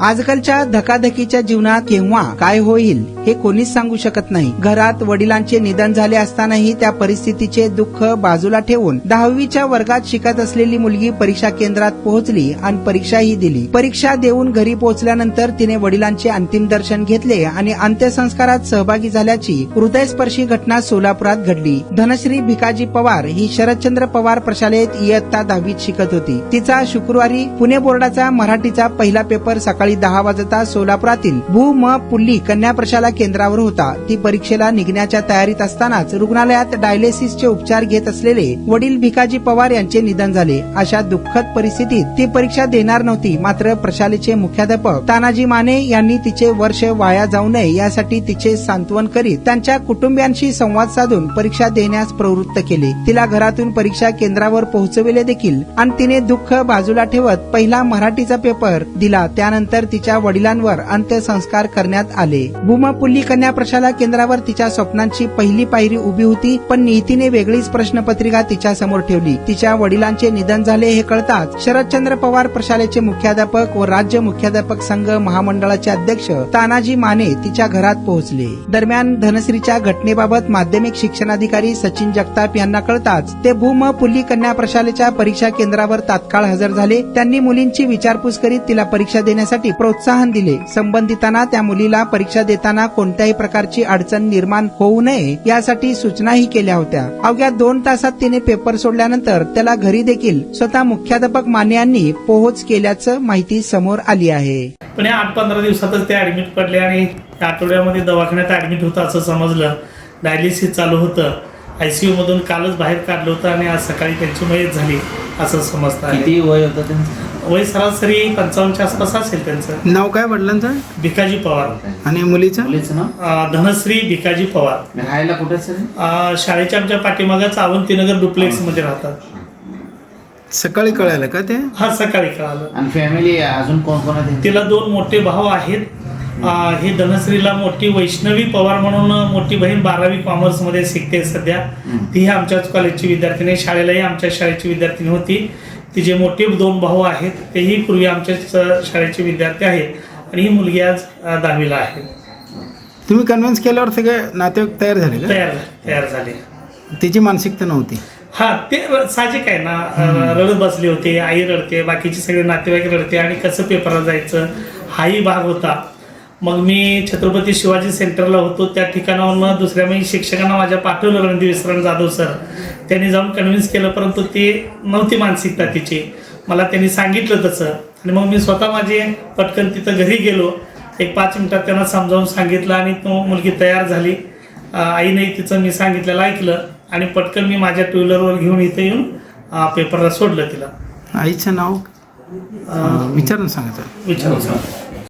आजकालच्या धकाधकीच्या जीवनात केव्हा काय होईल हे कोणीच सांगू शकत नाही. घरात वडिलांचे निधन झाले असतानाही त्या परिस्थितीचे दुःख बाजूला ठेवून 10वीच्या वर्गात शिकत असलेली मुलगी परीक्षा केंद्रात पोहोचली आणि परीक्षाही दिली. परीक्षा देऊन घरी पोहोचल्यानंतर तिने वडिलांचे अंतिम दर्शन घेतले आणि अंत्यसंस्कारात सहभागी झाल्याची हृदयस्पर्शी घटना सोलापुरात घडली. धनश्री भिकाजी पवार ही शरदचंद्र पवार प्रशालेत इयत्ता 10वीत शिकत होती. तिचा शुक्रवारी पुणे बोर्डाचा मराठीचा पहिला पेपर सकाळी 10 वाजता सोलापुरातील भू म पुल्ली कन्या प्रशाला केंद्रावर होता. ती परीक्षेला निघण्याच्या तयारीत असतानाच रुग्णालयात डायलिसिसचे उपचार घेत असलेले वडील भिकाजी पवार यांचे निधन झाले. अशा दुःखद परिस्थितीत ती परीक्षा देणार नव्हती. मात्र प्रशालेचे मुख्याध्यापक तानाजी माने यांनी तिचे वर्ष वाया जाऊ नये यासाठी तिचे सांत्वन करीत त्यांच्या कुटुंबियांशी संवाद साधून परीक्षा देण्यास प्रवृत्त केले. तिला घरातून परीक्षा केंद्रावर पोहोचविले देखील आणि तिने दुःख बाजूला ठेवत पहिला मराठीचा पेपर दिला. त्यानंतर तिच्या वडिलांवर अंत्यसंस्कार करण्यात आले. भूमपुल्ली कन्या प्रशाला केंद्रावर तिच्या स्वप्नांची पहिली पायरी उभी होती, पण नियतीने वेगळीच प्रश्नपत्रिका तिच्या समोर ठेवली. तिच्या वडिलांचे निधन झाले हे कळताच शरदचंद्र पवार प्रशालेचे मुख्याध्यापक व राज्य मुख्याध्यापक संघ महामंडळाचे अध्यक्ष तानाजी माने तिच्या घरात पोहोचले. दरम्यान धनश्रीच्या घटनेबाबत माध्यमिक शिक्षणाधिकारी सचिन जगताप यांना कळताच ते भूमपुल्ली कन्या प्रशालेच्या परीक्षा केंद्रावर तात्काळ हजर झाले. त्यांनी मुलींची विचारपूस करीत तिला परीक्षा देण्यासाठी प्रोत्साहन दिले. संबंधितांना त्या मुलीला परीक्षा देताना कोणत्याही प्रकारची अडचण निर्माण होऊ नये यासाठी सूचनाही केल्या होत्या. अवघ्या 2 तासात तिने पेपर सोडल्यानंतर त्याला घरी देखील स्वतः मुख्याध्यापक माने यांनी पोहोच केल्याचं माहिती समोर आली आहे. पण या 8-15 दिवसातच ते ऍडमिट पडले आणि आठवड्यामध्ये दवाखान्यात ऍडमिट होतं असं समजलं. डायलिसिस चालू होतं. ICU मधून कालच बाहेर काढलं होतं आणि आज सकाळी त्यांची मयत झाली असं समजतं. किती वय होतं त्यांचं? वय सरासरी 55च्या आसपास असेल त्यांचं. नाव काय वडिलांचं? भिकाजी पवार. आणि मुलीचं? मुलीचं नाव धनश्री भिकाजी पवार. राहायला कुठे सर? शाळेच्या आमच्या पाठीमागच अवंतीनगर डुप्लेक्स मध्ये राहतात. सकाळी कळालं का ते? हा सकाळी कळालं. आणि फॅमिली अजून कोण कोण आहे? तिला 2 मोठे भाऊ आहेत. हे धनश्रीला मोठी वैष्णवी पवार म्हणून मोठी बहीण 12वी कॉमर्स मध्ये शिकते सध्या. ती आमच्याच कॉलेजची विद्यार्थिनी, शाळेलाही आमच्या शाळेची विद्यार्थिनी होती. तिचे मोठे 2 भाऊ आहेत, तेही पूर्वी आमच्याच शाळेचे विद्यार्थी आहेत आणि ही मुलगी आज 10वीला आहे. तुम्ही कन्व्हिन्स केल्यावर सगळे नातेवाईक तयार झाले का? तयार झाले. तिची मानसिकता नव्हती? हा, ते साहजिक आहे ना. रडत बसले होते, आई रडते, बाकीचे सगळे नातेवाईक रडते आणि कसं पेपरला जायचं हाही भाग होता. मग मी छत्रपती शिवाजी सेंटरला होतो. त्या ठिकाणावरून दुसऱ्या मी शिक्षकांना माझ्या पाठवलं, रणदीप विसरण जाधव सर. त्यांनी जाऊन कन्व्हिन्स केलं, परंतु ते नव्हती मानसिकता तिची. मला त्यांनी सांगितलं तसं आणि मग मी स्वतः माझे पटकन तिथं घरी गेलो. एक 5 मिनिटात त्यांना समजावून सांगितलं आणि तो मुलगी तयार झाली. आईने तिचं मी सांगितलेलं ऐकलं आणि पटकन मी माझ्या 2 व्हीलरवर घेऊन इथे येऊन पेपरला सोडलं तिला. आईचं नाव विचारून सांगायचं. विचारून सांग.